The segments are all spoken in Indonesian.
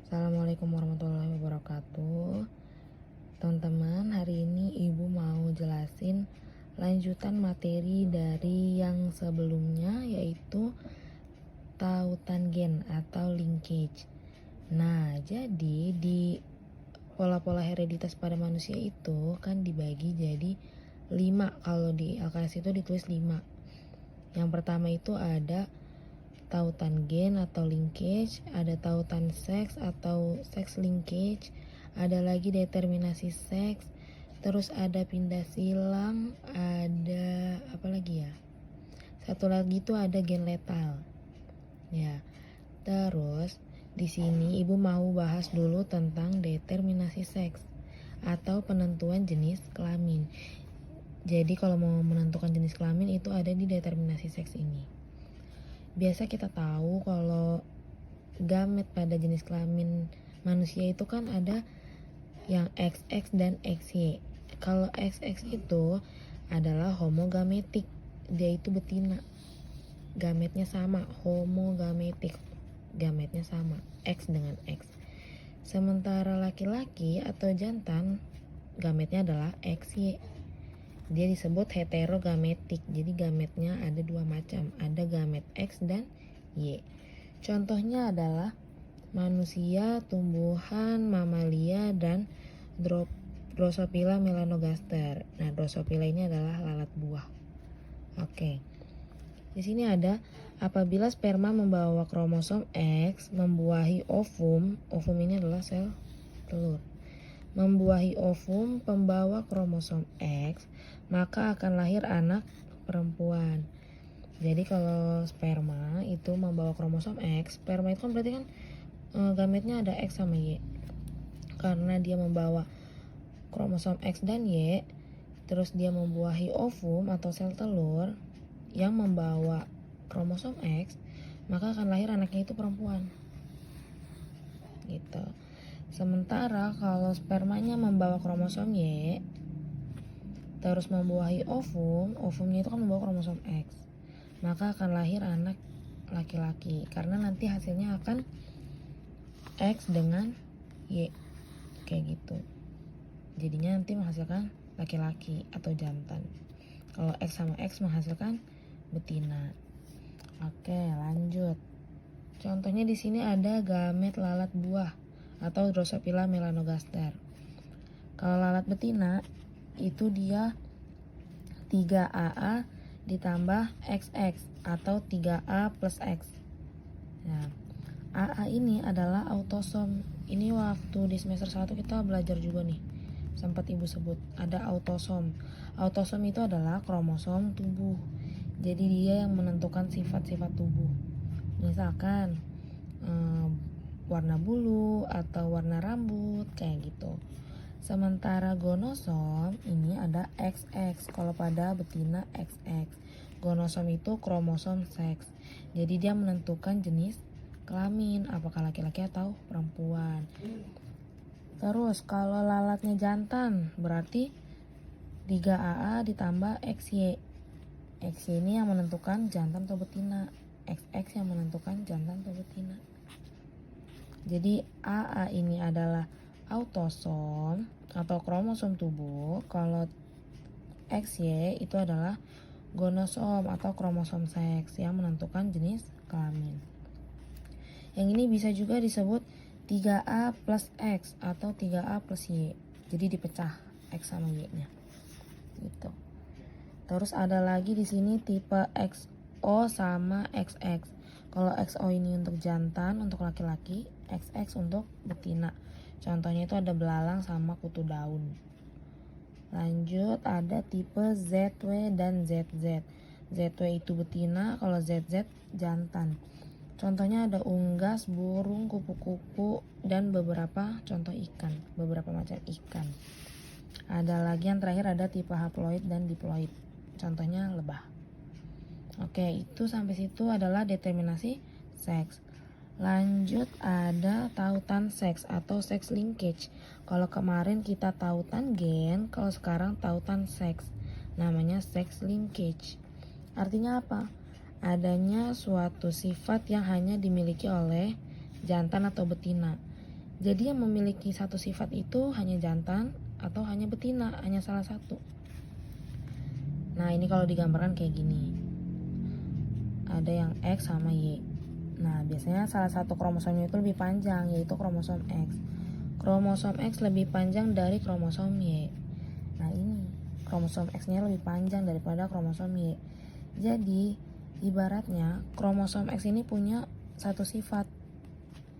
Assalamualaikum warahmatullahi wabarakatuh. Teman-teman, hari ini Ibu mau jelasin lanjutan materi dari yang sebelumnya, yaitu tautan gen atau linkage. Nah, jadi di pola-pola hereditas pada manusia itu kan dibagi jadi 5. Kalau di LKS itu ditulis 5. Yang pertama itu ada tautan gen atau linkage, ada tautan seks atau sex linkage, ada lagi determinasi seks, terus ada pindah silang, ada apa lagi ya? Satu lagi itu ada gen letal. Ya. Terus di sini Ibu mau bahas dulu tentang determinasi seks atau penentuan jenis kelamin. Jadi kalau mau menentukan jenis kelamin itu ada di determinasi seks ini. Biasa kita tahu kalau gamet pada jenis kelamin manusia itu kan ada yang XX dan XY. Kalau XX itu adalah homogametik, dia itu betina, gametnya sama, homogametik, gametnya sama, X dengan X. Sementara laki-laki atau jantan, gametnya adalah XY. Dia disebut heterogametik, jadi gametnya ada 2 macam, ada gamet X dan Y. Contohnya adalah manusia, tumbuhan, mamalia, dan Drosophila melanogaster. Nah, Drosophila ini adalah lalat buah. Oke. Di sini ada apabila sperma membawa kromosom X membuahi ovum ini adalah sel telur. Membuahi ovum pembawa kromosom X, maka akan lahir anak perempuan. Jadi kalau sperma itu membawa kromosom X, sperma itu kan berarti kan gametnya ada X sama Y. Karena dia membawa kromosom X dan Y, terus dia membuahi ovum atau sel telur yang membawa kromosom X, maka akan lahir anaknya itu perempuan. Gitu. Sementara kalau spermanya membawa kromosom Y, terus membuahi ovumnya itu kan membawa kromosom X, maka akan lahir anak laki-laki, karena nanti hasilnya akan X dengan Y, kayak gitu. Jadinya nanti menghasilkan laki-laki atau jantan. Kalau X sama X menghasilkan betina. Oke, lanjut. Contohnya di sini ada gamet lalat buah atau Drosophila melanogaster. Kalau lalat betina itu dia 3AA ditambah XX atau 3A plus X. Nah, AA ini adalah autosom. Ini waktu di semester 1 kita belajar juga nih. Sempat Ibu sebut ada autosom. Autosom itu adalah kromosom tubuh. Jadi dia yang menentukan sifat-sifat tubuh. Misalkan warna bulu atau warna rambut kayak gitu. Sementara gonosom ini ada XX. Kalau pada betina XX. Gonosom itu kromosom seks. Jadi dia menentukan jenis kelamin, apakah laki-laki atau perempuan. Terus kalau lalatnya jantan berarti 3AA ditambah XY. XY ini yang menentukan jantan atau betina. XX yang menentukan jantan atau betina. Jadi AA ini adalah autosom atau kromosom tubuh. Kalau XY itu adalah gonosom atau kromosom seks yang menentukan jenis kelamin. Yang ini bisa juga disebut 3A plus X atau 3A plus Y. Jadi dipecah X sama Y-nya. Gitu. Terus ada lagi di sini tipe XO sama XX. Kalau XO ini untuk jantan, untuk laki-laki, XX untuk betina. Contohnya itu ada belalang sama kutu daun. Lanjut ada tipe ZW dan ZZ. ZW itu betina, kalau ZZ jantan. Contohnya ada unggas, burung, kupu-kupu, dan beberapa contoh ikan, beberapa macam ikan. Ada lagi yang terakhir ada tipe haploid dan diploid. Contohnya lebah. Oke, itu sampai situ adalah determinasi seks. Lanjut ada tautan seks atau sex linkage. Kalau kemarin kita tautan gen, kalau sekarang tautan seks. Namanya sex linkage. Artinya apa? Adanya suatu sifat yang hanya dimiliki oleh jantan atau betina. Jadi yang memiliki satu sifat itu hanya jantan atau hanya betina, hanya salah satu. Nah, ini kalau digambarkan kayak gini. Ada yang X sama Y. Nah, biasanya salah satu kromosomnya itu lebih panjang, yaitu kromosom X. Kromosom X lebih panjang dari kromosom Y. Nah, ini kromosom X-nya lebih panjang daripada kromosom Y. Jadi, ibaratnya kromosom X ini punya satu sifat.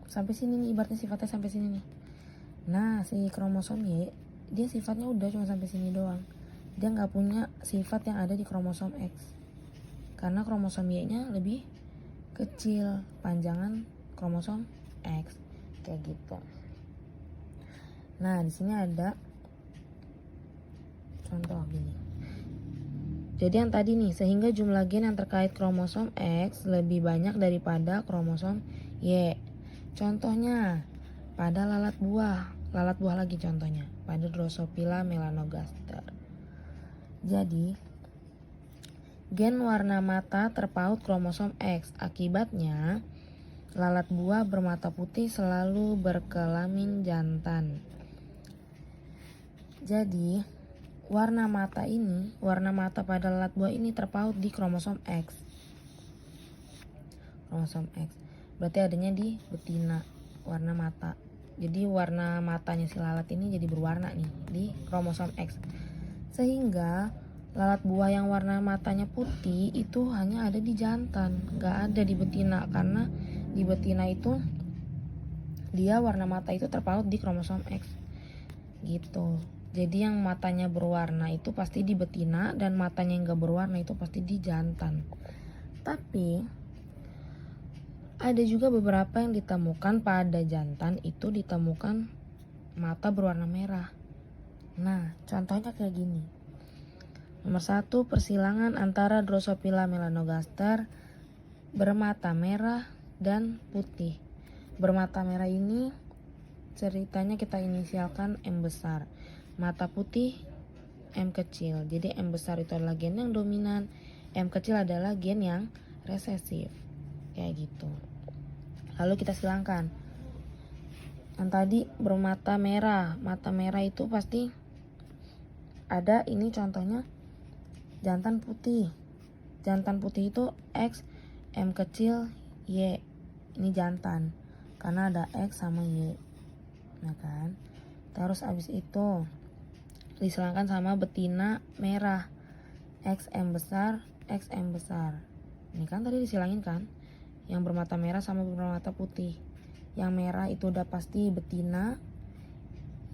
Sampai sini nih, ibaratnya sifatnya sampai sini nih. Nah, si kromosom Y, dia sifatnya udah cuma sampai sini doang. Dia nggak punya sifat yang ada di kromosom X. Karena kromosom Y-nya lebih kecil, panjangan kromosom X. Kayak gitu. Nah, di sini ada contoh gini. Jadi yang tadi nih, sehingga jumlah gen yang terkait kromosom X lebih banyak daripada kromosom Y. Contohnya, pada lalat buah lagi contohnya, pada Drosophila melanogaster. Jadi, gen warna mata terpaut kromosom X. Akibatnya, lalat buah bermata putih selalu berkelamin jantan. Jadi, warna mata pada lalat buah ini terpaut di kromosom X. Kromosom X. Berarti adanya di betina, warna mata. Jadi warna matanya si lalat ini jadi berwarna nih di kromosom X. Sehingga lalat buah yang warna matanya putih itu hanya ada di jantan, gak ada di betina. Karena di betina itu dia warna mata itu terpaut di kromosom X. Gitu. Jadi yang matanya berwarna itu pasti di betina, dan matanya yang gak berwarna itu pasti di jantan. Tapi ada juga beberapa yang ditemukan pada jantan itu ditemukan mata berwarna merah. Nah, contohnya kayak gini. Nomor 1, persilangan antara Drosophila melanogaster bermata merah dan putih. Bermata merah ini ceritanya kita inisialkan M besar. Mata putih M kecil. Jadi M besar itu adalah gen yang dominan, M kecil adalah gen yang resesif. Kayak gitu. Lalu kita silangkan. Yang tadi bermata merah. Mata merah itu pasti ada, ini contohnya jantan putih. Jantan putih itu X, M kecil, Y. Ini jantan. Karena ada X sama Y. Nah kan. Terus abis itu disilangkan sama betina merah, XM besar, XM besar. Ini kan tadi disilangin kan, yang bermata merah sama bermata putih. Yang merah itu udah pasti betina,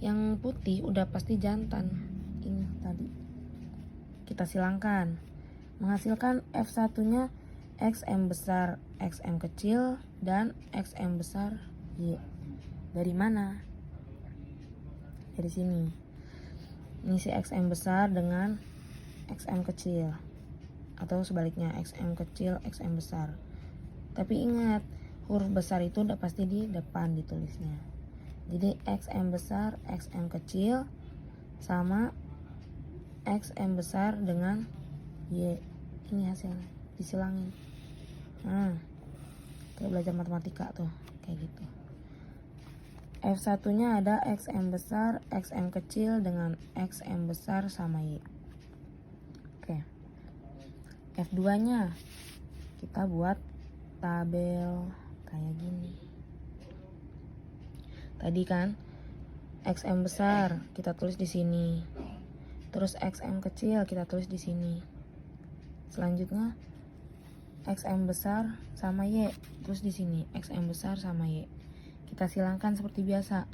yang putih udah pasti jantan. Ini tadi kita silangkan, menghasilkan F1-nya XM besar, XM kecil, dan XM besar Y. Dari mana? Dari sini. Ini si XM besar dengan XM kecil, atau sebaliknya XM kecil XM besar. Tapi ingat, huruf besar itu udah pasti di depan ditulisnya. Jadi XM besar XM kecil sama XM besar dengan Y. Ini hasilnya disilangin. Nah, kayak belajar matematika tuh, kayak gitu. F1-nya ada XM besar, XM kecil dengan XM besar sama Y. Oke. F2-nya kita buat tabel kayak gini. Tadi kan XM besar kita tulis di sini. Terus XM kecil kita tulis di sini. Selanjutnya XM besar sama Y terus di sini. XM besar sama Y. Kita silangkan seperti biasa.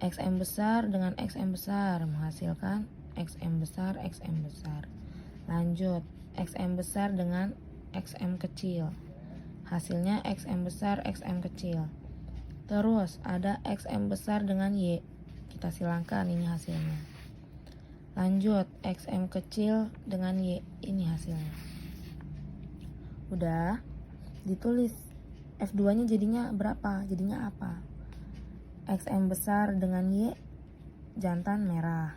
XM besar dengan XM besar menghasilkan XM besar XM besar. Lanjut, XM besar dengan XM kecil. Hasilnya XM besar XM kecil. Terus ada XM besar dengan Y. Kita silangkan, ini hasilnya. Lanjut, XM kecil dengan Y. Ini hasilnya. Udah ditulis. F2-nya jadinya berapa? Jadinya apa? XM besar dengan Y, jantan merah.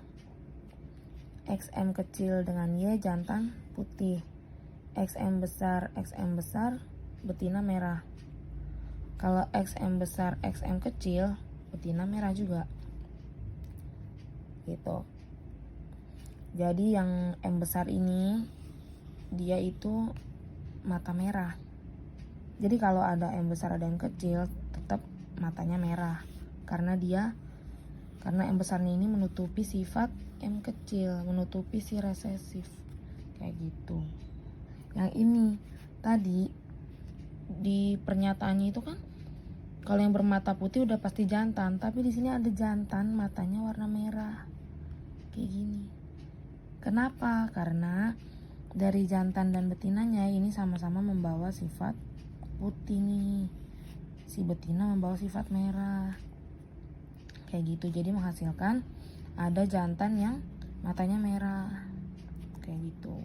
XM kecil dengan Y, jantan putih. XM besar, betina merah. Kalau XM besar, XM kecil, betina merah juga gitu. Jadi yang M besar ini dia itu mata merah. Jadi kalau ada M besar ada M kecil tetap matanya merah karena M besarnya ini menutupi sifat M kecil, menutupi si resesif kayak gitu. Yang ini tadi di pernyataannya itu kan kalau yang bermata putih udah pasti jantan, tapi di sini ada jantan matanya warna merah kayak gini. Kenapa? Karena dari jantan dan betinanya ini sama-sama membawa sifat putih nih. Si betina membawa sifat merah kayak gitu. Jadi menghasilkan ada jantan yang matanya merah kayak gitu.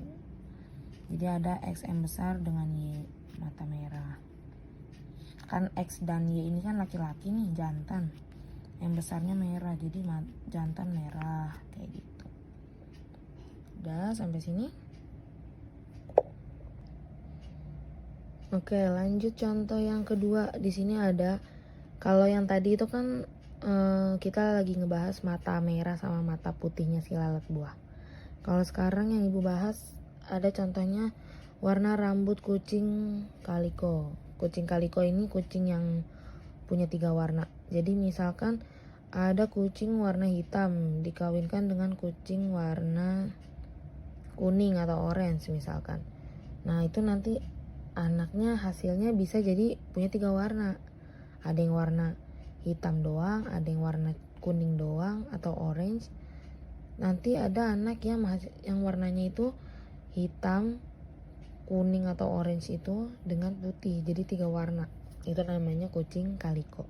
Jadi ada XM besar dengan Y mata merah. Kan X dan Y ini kan laki-laki nih, jantan. Yang besarnya merah, jadi jantan merah kayak gitu. Udah sampai sini. Oke, lanjut contoh yang kedua. Di sini ada, kalau yang tadi itu kan kita lagi ngebahas mata merah sama mata putihnya si lalat buah. Kalau sekarang yang ibu bahas ada contohnya warna rambut kucing kaliko. Kucing kaliko ini kucing yang punya 3 warna. Jadi misalkan ada kucing warna hitam dikawinkan dengan kucing warna kuning atau orange misalkan. Nah itu nanti anaknya hasilnya bisa jadi punya 3 warna. Ada yang warna hitam doang, ada yang warna kuning doang atau orange. Nanti ada anak yang warnanya itu hitam, kuning atau orange itu dengan putih, jadi 3 warna. Itu namanya kucing kaliko.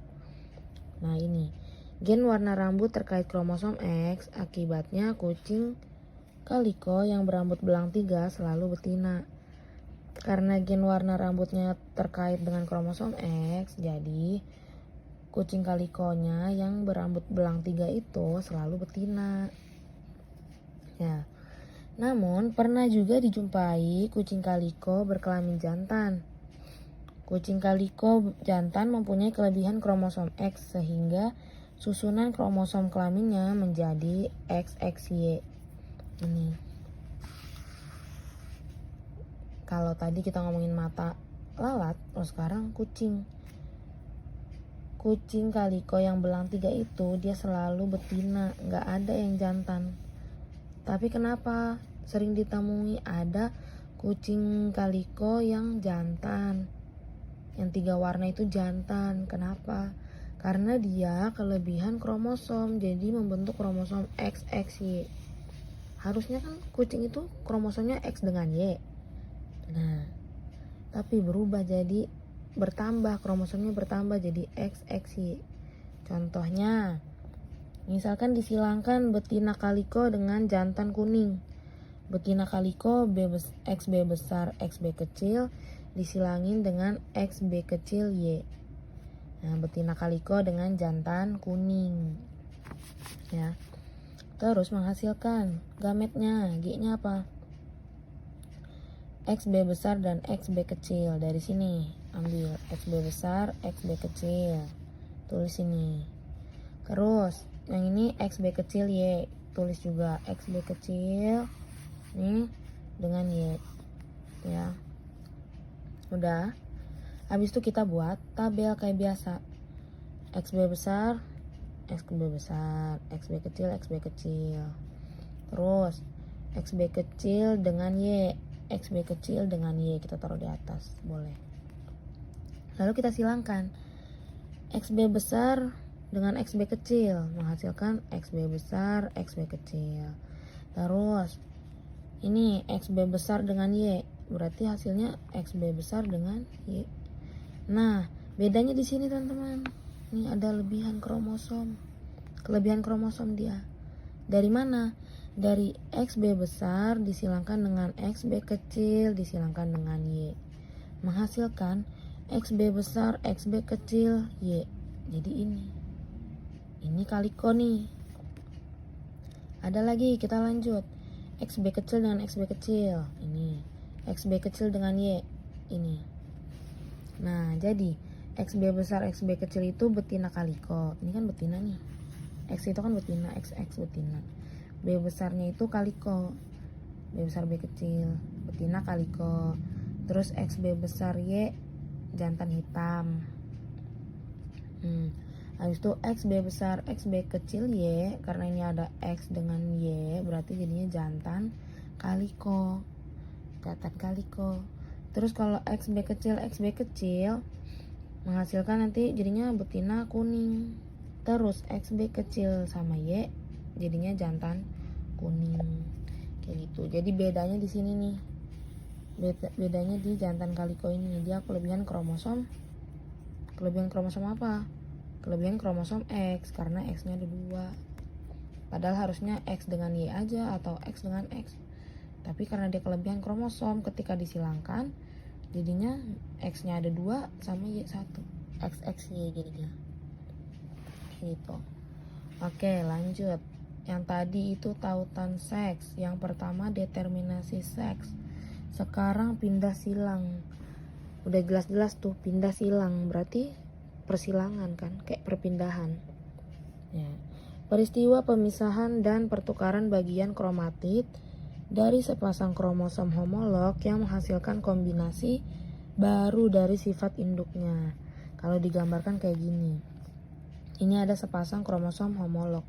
Nah ini gen warna rambut terkait kromosom X, akibatnya kucing kaliko yang berambut belang 3 selalu betina. Karena gen warna rambutnya terkait dengan kromosom X, jadi kucing kalikonya yang berambut belang 3 itu selalu betina. Ya. Namun pernah juga dijumpai kucing kaliko berkelamin jantan. Kucing kaliko jantan mempunyai kelebihan kromosom X sehingga susunan kromosom kelaminnya menjadi XXY. Ini. Kalau tadi kita ngomongin mata lalat, sekarang kucing. Kucing kaliko yang belang 3 itu dia selalu betina, nggak ada yang jantan. Tapi kenapa sering ditemui ada kucing kaliko yang jantan, yang 3 warna itu jantan? Kenapa? Karena dia kelebihan kromosom, jadi membentuk kromosom XXY. Harusnya kan kucing itu kromosomnya X dengan Y. Nah, tapi berubah jadi bertambah, kromosomnya bertambah jadi XXY. Contohnya, misalkan disilangkan betina kaliko dengan jantan kuning. Betina kaliko XB besar XB kecil disilangin dengan XB kecil Y. Nah, betina kaliko dengan jantan kuning. Ya. Terus menghasilkan gametnya, G-nya apa? XB besar dan XB kecil. Dari sini ambil XB besar, XB kecil. Tulis sini. Terus yang ini XB kecil Y, tulis juga XB kecil nih dengan Y ya. Udah. Habis itu kita buat tabel kayak biasa. XB besar, XB besar, XB kecil, XB kecil. Terus XB kecil dengan Y, XB kecil dengan Y kita taruh di atas, boleh. Lalu kita silangkan XB besar dengan XB kecil menghasilkan XB besar, XB kecil. Terus ini XB besar dengan Y, berarti hasilnya XB besar dengan Y. Nah, bedanya di sini teman-teman. Ini ada kelebihan kromosom dia. Dari mana? Dari XB besar disilangkan dengan XB kecil disilangkan dengan Y, menghasilkan XB besar, XB kecil, Y. Jadi ini kaliko nih. Ada lagi, kita lanjut. XB kecil dengan XB kecil. Ini XB kecil dengan Y. Ini. Nah, jadi XB besar XB kecil itu betina kaliko. Ini kan betina nih. X itu kan betina, XX betina. B besarnya itu kaliko. B besar B kecil, betina kaliko. Terus XB besar Y jantan hitam. Habis itu XB besar XB kecil Y, karena ini ada X dengan Y berarti jadinya jantan kaliko. Terus kalau XB kecil menghasilkan nanti jadinya betina kuning. Terus XB kecil sama Y jadinya jantan kuning. Kayak gitu. Jadi bedanya di sini nih. Bedanya di jantan kaliko ini, dia kelebihan kromosom. Kelebihan kromosom apa? Kelebihan kromosom X, karena X-nya ada 2. Padahal harusnya X dengan Y aja atau X dengan X. Tapi karena dia kelebihan kromosom, ketika disilangkan jadinya X-nya ada 2 sama Y 1. XXY jadinya. Gitu. Oke, lanjut. Yang tadi itu tautan seks. Yang pertama determinasi seks. Sekarang pindah silang. Udah jelas-jelas tuh pindah silang, berarti persilangan kan, kayak perpindahan. Ya. Peristiwa pemisahan dan pertukaran bagian kromatid dari sepasang kromosom homolog yang menghasilkan kombinasi baru dari sifat induknya. Kalau digambarkan kayak gini. Ini ada sepasang kromosom homolog.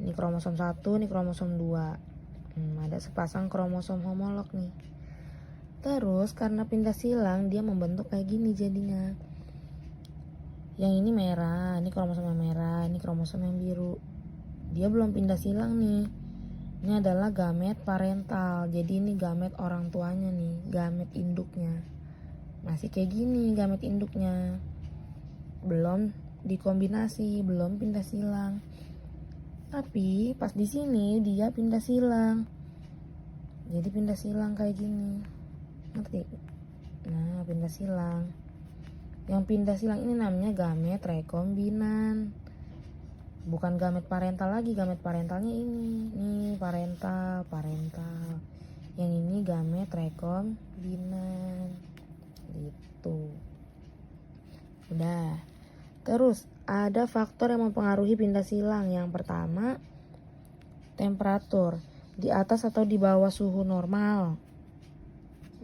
Ini kromosom 1, ini kromosom 2. Ada sepasang kromosom homolog nih. Terus karena pindah silang dia membentuk kayak gini jadinya. Yang ini merah, ini kromosom yang merah, ini kromosom yang biru. Dia belum pindah silang nih. Ini adalah gamet parental. Jadi ini gamet orang tuanya nih, gamet induknya. Masih kayak gini gamet induknya. Belum dikombinasi, belum pindah silang. Tapi pas di sini dia pindah silang. Jadi pindah silang kayak gini. Ngerti? Nah, pindah silang. Yang pindah silang ini namanya gamet rekombinan. Bukan gamet parental lagi, gamet parentalnya ini. Nih parental. Yang ini gamet rekombinan. Gitu. Udah. Terus ada faktor yang mempengaruhi pindah silang. Yang pertama, temperatur. Di atas atau di bawah suhu normal.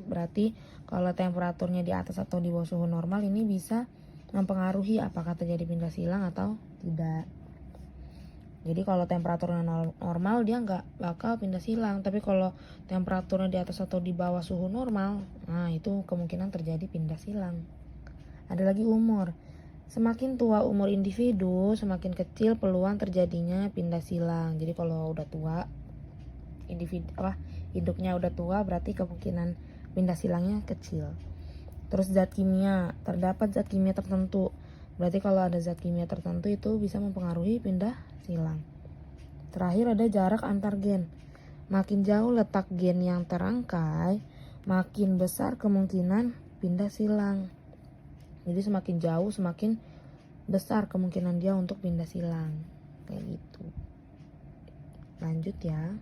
Berarti kalau temperaturnya di atas atau di bawah suhu normal ini bisa mempengaruhi apakah terjadi pindah silang atau tidak. Jadi kalau temperaturnya normal dia nggak bakal pindah silang. Tapi kalau temperaturnya di atas atau di bawah suhu normal, nah itu kemungkinan terjadi pindah silang. Ada lagi umur. Semakin tua umur individu, semakin kecil peluang terjadinya pindah silang. Jadi kalau udah tua, induknya udah tua, berarti kemungkinan pindah silangnya kecil. Terus zat kimia, terdapat zat kimia tertentu. Berarti kalau ada zat kimia tertentu itu bisa mempengaruhi pindah silang. Terakhir ada jarak antar gen. Makin jauh letak gen yang terangkai, makin besar kemungkinan pindah silang. Jadi semakin jauh semakin besar kemungkinan dia untuk pindah silang. Kayak gitu. Lanjut ya.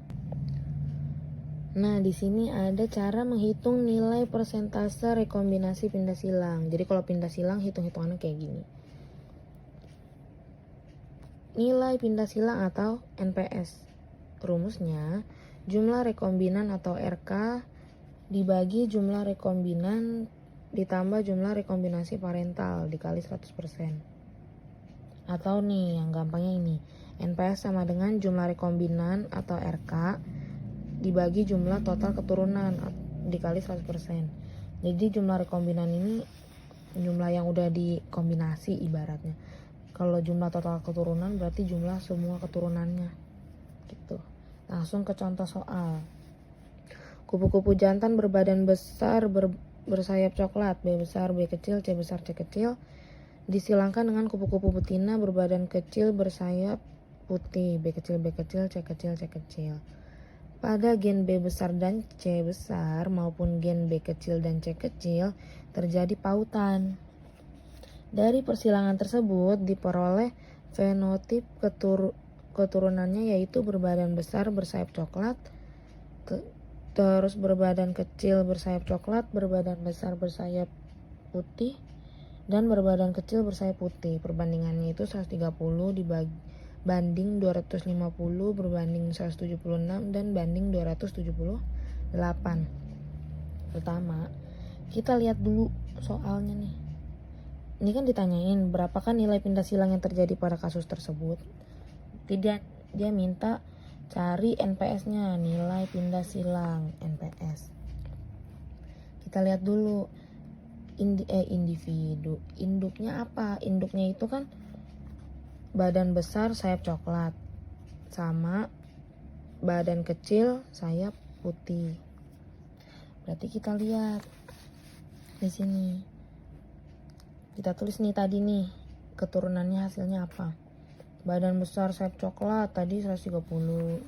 Nah, di sini ada cara menghitung nilai persentase rekombinasi pindah silang. Jadi kalau pindah silang hitung-hitungannya kayak gini. Nilai pindah silang atau NPS. Rumusnya, jumlah rekombinan atau RK dibagi jumlah rekombinan ditambah jumlah rekombinasi parental dikali 100%. Atau nih, yang gampangnya ini. NPS sama dengan jumlah rekombinan atau RK dibagi jumlah total keturunan dikali 100%. Jadi jumlah rekombinan ini jumlah yang udah dikombinasi ibaratnya. Kalau jumlah total keturunan berarti jumlah semua keturunannya. Gitu. Langsung ke contoh soal. Kupu-kupu jantan berbadan besar bersayap coklat, B besar, B kecil, C besar, C kecil, disilangkan dengan kupu-kupu betina berbadan kecil bersayap putih, B kecil, B kecil, C kecil, C kecil. Pada gen B besar dan C besar maupun gen B kecil dan C kecil terjadi pautan. Dari persilangan tersebut diperoleh fenotip keturunannya yaitu berbadan besar bersayap coklat, terus berbadan kecil bersayap coklat, berbadan besar bersayap putih, dan berbadan kecil bersayap putih. Perbandingannya itu 130 banding 250 berbanding 176 dan banding 278. Pertama, kita lihat dulu soalnya nih. Ini kan ditanyain berapakah nilai pindah silang yang terjadi pada kasus tersebut. Dia minta cari NPS-nya, nilai pindah silang, NPS. Kita lihat dulu individu. Induknya apa? Induknya itu kan badan besar sayap coklat sama badan kecil sayap putih. Berarti kita lihat di sini. Kita tulis nih tadi nih keturunannya hasilnya apa. Badan besar sayap coklat tadi 130.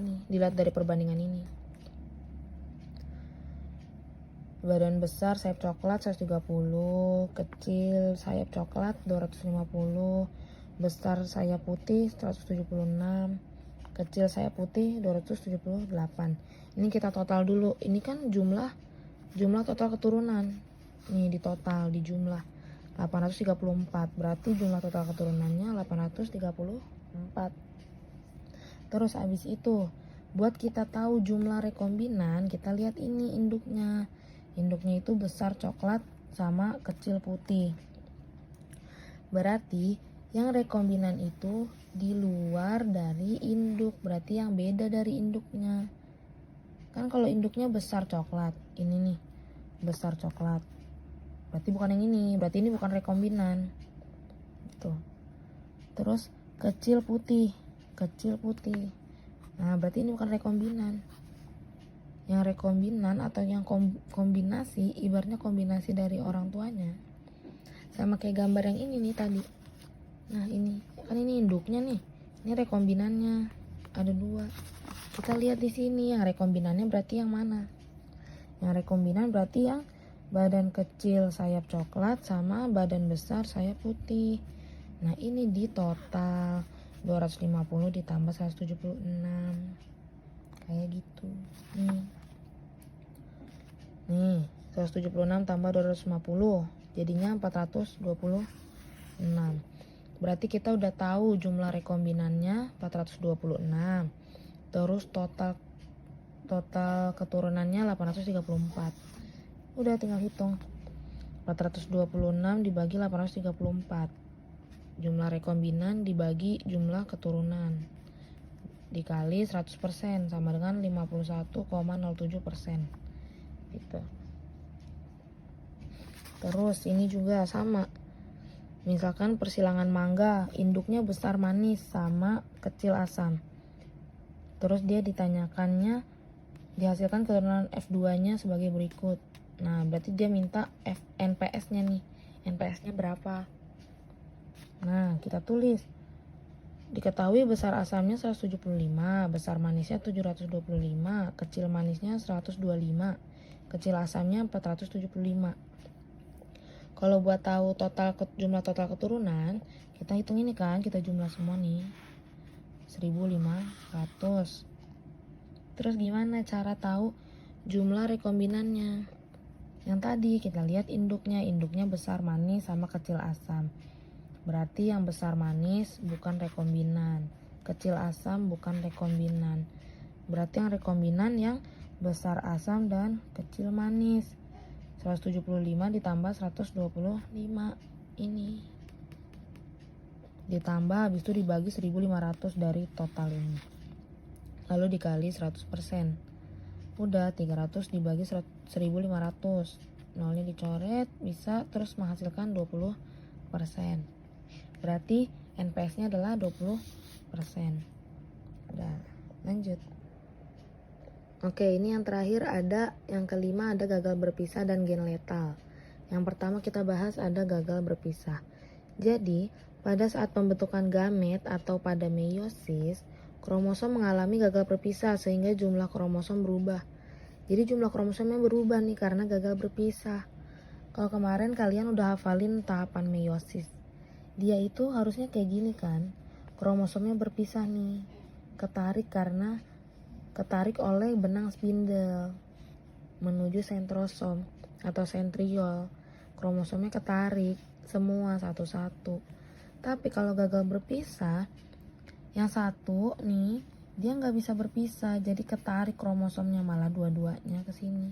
Nih, dilihat dari perbandingan ini. Badan besar sayap coklat 130, kecil sayap coklat 250, besar sayap putih 176, kecil sayap putih 278. Ini kita total dulu. Ini kan jumlah total keturunan. Nih di total, di jumlah 834. Berarti jumlah total keturunannya 834. Terus abis itu buat kita tahu jumlah rekombinan, kita lihat ini induknya. Induknya itu besar coklat sama kecil putih. Berarti yang rekombinan itu di luar dari induk, berarti yang beda dari induknya. Kan kalau induknya besar coklat, ini nih besar coklat. Berarti bukan yang ini, berarti ini bukan rekombinan. Tuh. Terus kecil putih. Nah, berarti ini bukan rekombinan. Yang rekombinan atau yang kombinasi, ibaratnya kombinasi dari orang tuanya. Sama kayak gambar yang ini nih tadi. Nah, ini kan ini induknya nih. Ini rekombinannya. Ada 2. Kita lihat di sini yang rekombinannya berarti yang mana? Yang rekombinan berarti yang badan kecil sayap coklat sama badan besar sayap putih. Nah, ini di total 250 ditambah 176. Kayak gitu. Nih 176 tambah 250 jadinya 426. Berarti kita udah tahu jumlah rekombinannya 426. Terus total keturunannya 834. Udah tinggal hitung. 426 dibagi 834. Jumlah rekombinan dibagi jumlah keturunan dikali 100% sama dengan 51,07%. Gitu. Terus ini juga sama. Misalkan persilangan mangga, induknya besar manis sama kecil asam. Terus dia ditanyakannya dihasilkan keturunan F2-nya sebagai berikut. Nah, berarti dia minta NPS-nya nih. NPS-nya berapa? Nah, kita tulis. Diketahui besar asamnya 175, besar manisnya 725, kecil manisnya 125, kecil asamnya 475. Kalau buat tahu jumlah total keturunan, kita hitung ini kan, kita jumlah semua nih. 1500. Terus gimana cara tahu jumlah rekombinannya? Yang tadi kita lihat induknya besar manis sama kecil asam. Berarti yang besar manis bukan rekombinan, kecil asam bukan rekombinan. Berarti yang rekombinan yang besar asam dan kecil manis. 175 ditambah 125 ini. Ditambah habis itu dibagi 1500 dari total ini. Lalu dikali 100%. Udah 300 dibagi 1500. Nolnya dicoret, bisa terus menghasilkan 20%. Berarti NPS-nya adalah 20%. Udah, lanjut. Oke, ini yang terakhir yang kelima ada gagal berpisah dan gen letal. Yang pertama kita bahas ada gagal berpisah. Jadi, pada saat pembentukan gamet atau pada meiosis, kromosom mengalami gagal berpisah sehingga jumlah kromosom berubah. Jadi jumlah kromosomnya berubah nih karena gagal berpisah. Kalau kemarin kalian udah hafalin tahapan meiosis. Dia itu harusnya kayak gini kan, kromosomnya berpisah nih, ketarik oleh benang spindle menuju sentrosom atau sentriol. Kromosomnya ketarik, semua satu-satu. Tapi kalau gagal berpisah, yang satu nih dia nggak bisa berpisah, jadi ketarik kromosomnya, malah dua-duanya ke sini.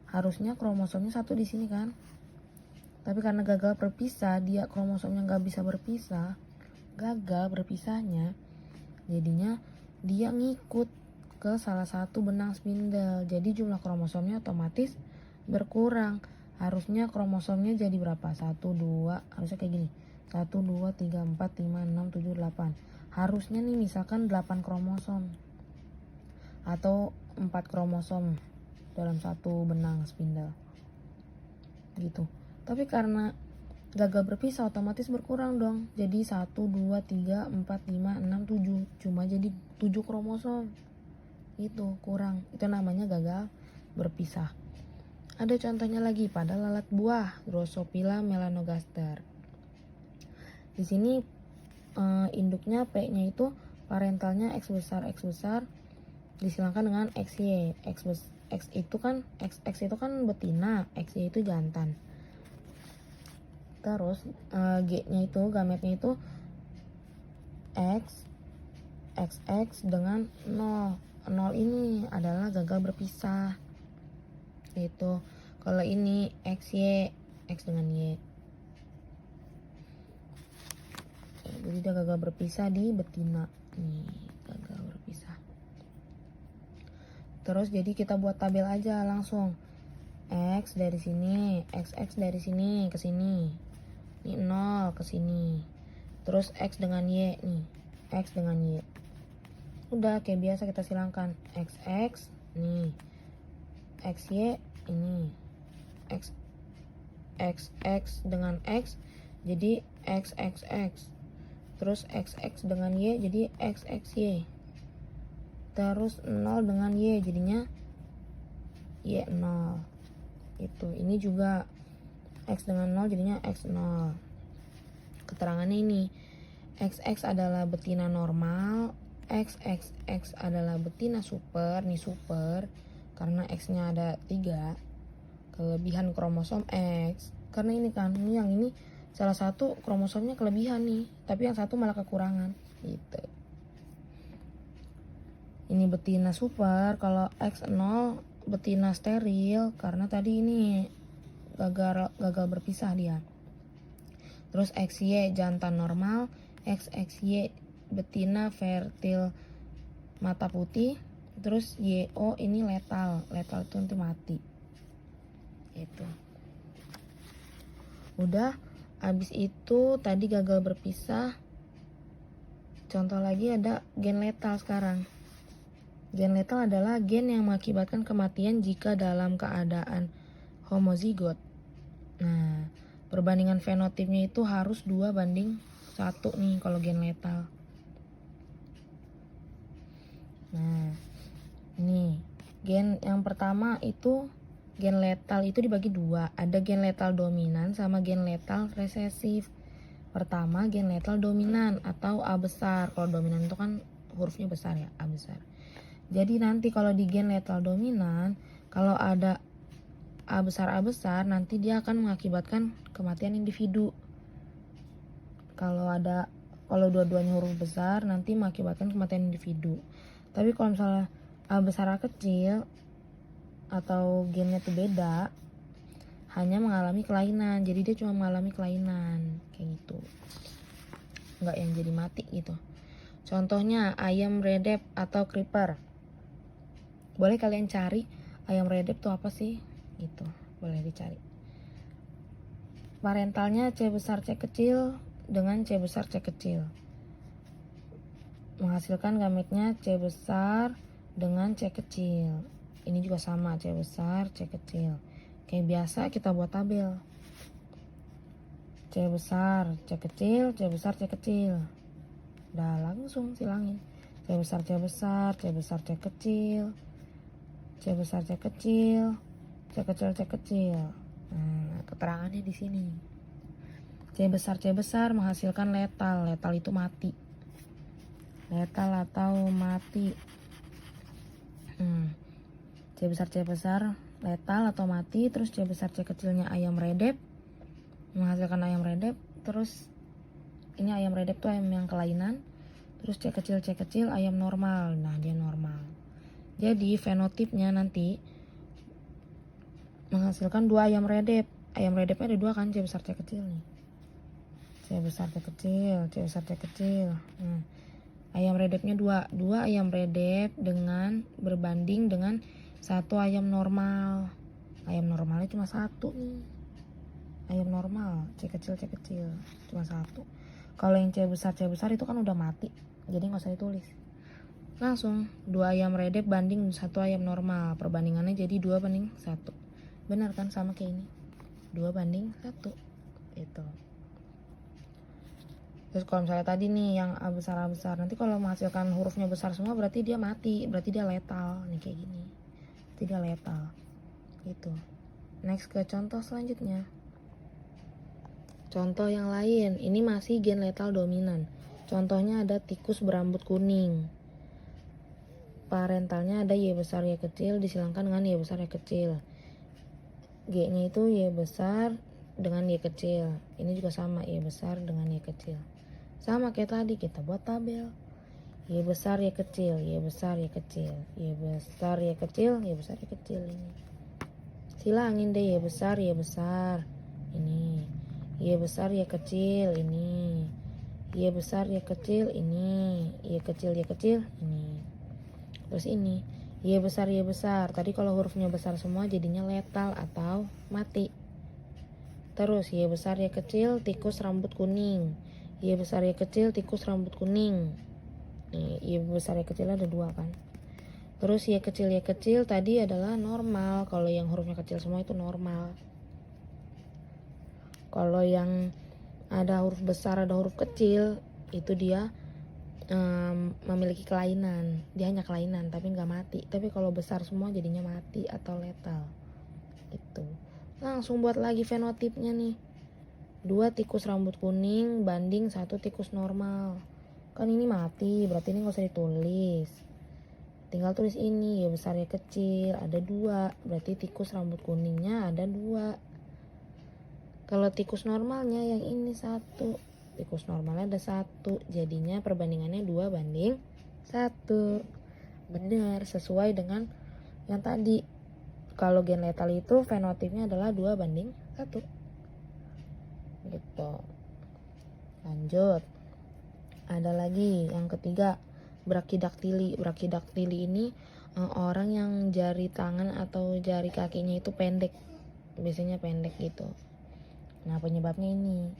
Harusnya kromosomnya satu di sini kan, tapi karena gagal berpisah, dia kromosomnya nggak bisa berpisah, gagal berpisahnya, jadinya dia ngikut ke salah satu benang spindle. Jadi jumlah kromosomnya otomatis berkurang. Harusnya kromosomnya jadi berapa? 1, 2, harusnya kayak gini. 1, 2, 3, 4, 5, 6, 7, 8. Harusnya nih misalkan 8 kromosom atau 4 kromosom dalam satu benang spindle gitu. Tapi karena gagal berpisah otomatis berkurang dong. Jadi 1, 2, 3, 4, 5, 6, 7. Cuma jadi 7 kromosom. Itu kurang. Itu namanya gagal berpisah. Ada contohnya lagi pada lalat buah, Drosophila melanogaster. Di sini induknya P-nya itu parentalnya X besar disilangkan dengan XY. X itu kan betina, XY itu jantan. Terus G-nya itu gametnya itu X XX dengan 0. 0 ini adalah gagal berpisah. Itu kalau ini XY, X dengan Y. Jadi dia gagal berpisah di betina. Nih, gagal berpisah. Terus jadi kita buat tabel aja langsung. X dari sini, XX dari sini ke sini. Ini 0 ke sini. Terus X dengan Y nih. X dengan Y. Udah kayak biasa kita silangkan. XX nih. XY ini. XX dengan X jadi XXX. Terus XX dengan Y jadi XXY. Terus 0 dengan Y jadinya Y0. Itu. Ini juga X dengan 0 jadinya X0. Keterangannya ini. XX adalah betina normal, XXX adalah betina super. Nih super karena X-nya ada 3. Kelebihan kromosom X. Karena ini kan, yang ini salah satu kromosomnya kelebihan nih, tapi yang satu malah kekurangan gitu. Ini betina super. Kalau X0 betina steril karena tadi ini gagal berpisah dia. Terus XY jantan normal, XXY betina fertil mata putih. Terus YO ini letal itu nanti mati. Itu. Udah. Habis itu tadi gagal berpisah. Contoh lagi ada gen letal sekarang. Gen letal adalah gen yang mengakibatkan kematian jika dalam keadaan homozigot. Nah, perbandingan fenotipnya itu harus 2:1 nih kalau gen letal. Nah, ini gen yang pertama itu gen letal itu dibagi 2. Ada gen letal dominan sama gen letal resesif. Pertama gen letal dominan atau A besar. Kalau dominan itu kan hurufnya besar ya, A besar. Jadi nanti kalau di gen letal dominan, kalau ada A besar nanti dia akan mengakibatkan kematian individu. Kalau dua-duanya huruf besar nanti mengakibatkan kematian individu. Tapi kalau misalnya A besar A kecil atau gennya itu beda, hanya mengalami kelainan. Jadi dia cuma mengalami kelainan kayak gitu, nggak yang jadi mati gitu. Contohnya ayam redep atau creeper. Boleh kalian cari ayam redep tuh apa sih gitu, boleh dicari. Parentalnya C besar C kecil dengan C besar C kecil, menghasilkan gametnya C besar dengan C kecil. Ini juga sama, C besar C kecil. Kayak biasa kita buat tabel. C besar C kecil, C besar C kecil. Udah langsung silangin. C besar C besar, C besar C kecil, C besar C kecil, C kecil C kecil. Nah, keterangannya di sini. C besar menghasilkan letal. Letal itu mati. Letal atau mati. C besar letal atau mati. Terus C besar C kecilnya ayam redep menghasilkan ayam redep. Terus ini ayam redep tuh ayam yang kelainan. Terus C kecil ayam normal. Nah, dia normal. Jadi fenotipnya nanti menghasilkan 2 ayam redep. Ayam redepnya ada 2 kan, C besar C kecil nih. C besar C kecil, C besar C kecil. Nah, ayam redepnya 2 ayam redep dengan berbanding dengan 1 ayam normal. Ayam normalnya cuma 1 nih. Ayam normal C kecil cuma 1. Kalau yang C besar itu kan udah mati, jadi nggak usah ditulis. Langsung 2 ayam redep banding 1 ayam normal. Perbandingannya jadi 2:1. Benar kan, sama kayak ini, 2:1 itu. Terus kalau misalnya tadi nih yang A besar, nanti kalau menghasilkan hurufnya besar semua berarti dia mati, berarti dia letal nih, kayak gini, berarti dia letal gitu. Next ke contoh selanjutnya. Contoh yang lain, ini masih gen letal dominan. Contohnya ada tikus berambut kuning. Parentalnya ada Y besar Y kecil disilangkan dengan Y besar Y kecil. G-nya itu Y besar dengan Y kecil. Ini juga sama, Y besar dengan Y kecil. Sama kayak tadi, kita buat tabel. Y besar Y kecil, Y besar Y kecil, Y besar Y kecil, Y besar Y kecil ini. Silangin deh Y besar ini. Y besar Y kecil ini. Y besar Y kecil ini. Y kecil ini. Terus ini Y besar. Tadi kalau hurufnya besar semua jadinya letal atau mati. Terus Y besar Y kecil tikus rambut kuning. Y besar Y kecil tikus rambut kuning. Nih, Y besar Y kecil ada 2 kan. Terus Y kecil tadi adalah normal. Kalau yang hurufnya kecil semua itu normal. Kalau yang ada huruf besar ada huruf kecil itu dia memiliki kelainan. Dia hanya kelainan tapi nggak mati. Tapi kalau besar semua jadinya mati atau letal. Itu. Langsung buat lagi fenotipnya nih. 2 tikus rambut kuning banding 1 tikus normal. Kan ini mati, berarti ini gak usah ditulis. Tinggal tulis ini, Y besar Y kecil, ada 2. Berarti tikus rambut kuningnya ada 2. Kalau tikus normalnya yang ini 1. Tikus normalnya ada 1. Jadinya perbandingannya 2:1. Benar, sesuai dengan yang tadi. Kalau gen letal itu fenotipnya adalah 2:1. Gitu. Lanjut. Ada lagi yang ketiga, brakidaktili. Brakidaktili ini orang yang jari tangan atau jari kakinya itu pendek. Biasanya pendek gitu. Nah, penyebabnya ini.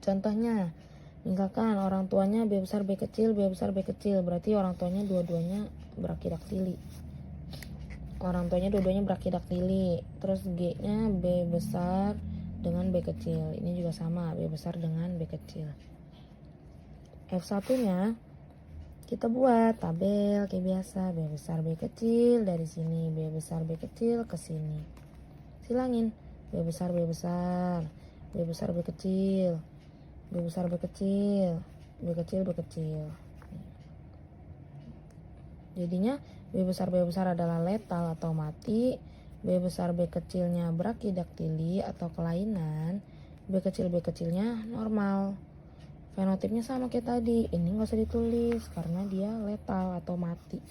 Contohnya, misalkan orang tuanya B besar B kecil, berarti orang tuanya dua-duanya brakidaktili. Orang tuanya dua-duanya brakidaktili. Terus G-nya B besar dengan B kecil. Ini juga sama, B besar dengan B kecil. F1-nya kita buat tabel kayak biasa, B besar B kecil dari sini, B besar B kecil ke sini. Silangin B besar B besar, B besar B kecil, B besar B kecil, B kecil B kecil. Jadinya B besar adalah letal atau mati. B besar B kecilnya brakidaktili atau kelainan. B kecilnya normal. Fenotipnya sama kayak tadi. Ini gak usah ditulis karena dia letal atau mati.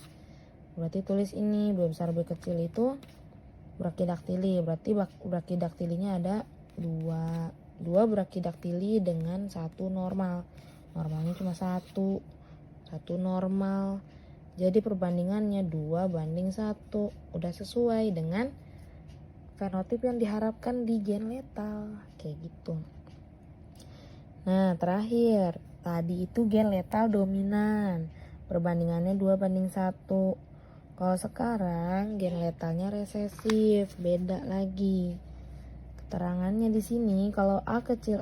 Berarti tulis ini, B besar B kecil itu brakidaktili. Berarti brakidaktilinya ada 2 brakidaktili dengan 1 normal. Normalnya cuma 1 normal. Jadi perbandingannya 2:1. Udah sesuai dengan fenotip yang diharapkan di gen letal. Kayak gitu. Nah, terakhir. Tadi itu gen letal dominan. Perbandingannya 2:1. Kalau sekarang gen letalnya resesif. Beda lagi. Keterangannya di sini, kalau A kecil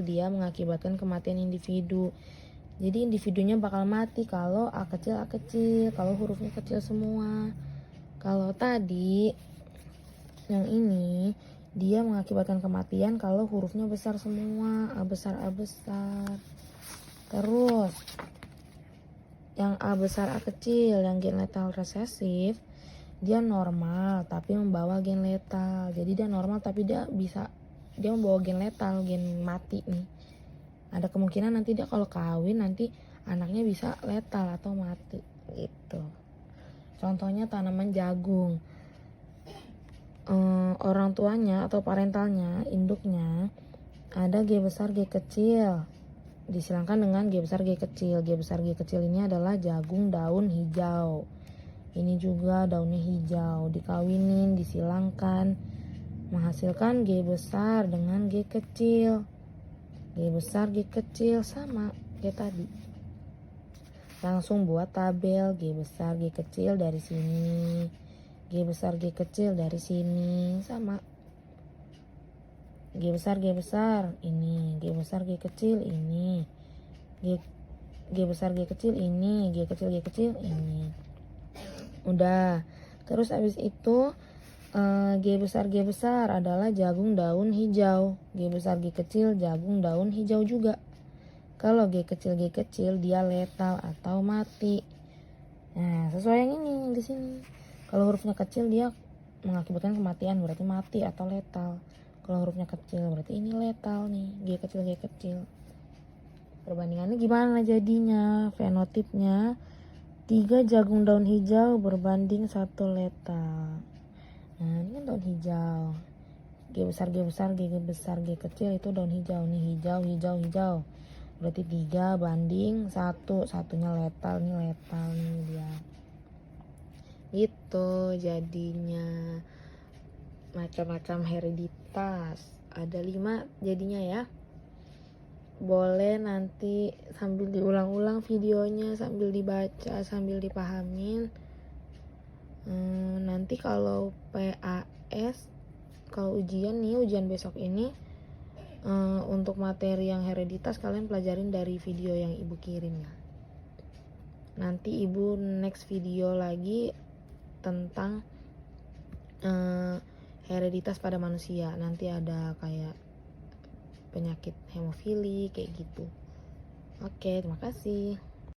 dia mengakibatkan kematian individu. Jadi individunya bakal mati kalau A kecil, kalau hurufnya kecil semua. Kalau tadi yang ini dia mengakibatkan kematian kalau hurufnya besar semua, A besar. Terus yang A besar A kecil, yang gen letal resesif, dia normal tapi membawa gen letal. Jadi dia normal tapi dia bisa dia membawa gen letal, gen mati nih. Ada kemungkinan nanti dia kalau kawin nanti anaknya bisa letal atau mati gitu. Contohnya tanaman jagung, orang tuanya atau parentalnya, induknya ada G besar G kecil, disilangkan dengan G besar G kecil. G besar G kecil ini adalah jagung daun hijau. Ini juga daunnya hijau, dikawinin, disilangkan, menghasilkan G besar dengan G kecil. G besar G kecil sama kayak tadi. Langsung buat tabel G besar G kecil dari sini, G besar G kecil dari sini, sama. G besar ini, G besar G kecil ini, G besar G kecil ini, G kecil ini. Udah. Terus abis itu G besar adalah jagung daun hijau. G besar G kecil jagung daun hijau juga. Kalau G kecil dia letal atau mati. Nah, sesuai yang ini di sini. Kalau hurufnya kecil dia mengakibatkan kematian, berarti mati atau letal. Kalau hurufnya kecil berarti ini letal nih, G kecil. Perbandingannya gimana jadinya? Fenotipnya 3 jagung daun hijau berbanding 1 letal. Nah, ini kan daun hijau. G besar G kecil itu daun hijau. Nih hijau. Berarti 3 banding 1. Satunya letal, nih letal nih dia. Itu jadinya macam-macam hereditas. Ada 5 jadinya ya. Boleh nanti sambil diulang-ulang videonya, sambil dibaca, sambil dipahamin. Nanti kalau PAS, kalau ujian besok ini, untuk materi yang hereditas kalian pelajarin dari video yang ibu kirim ya. Nanti ibu next video lagi tentang hereditas pada manusia. Nanti ada kayak penyakit hemofili kayak gitu. Oke, terima kasih.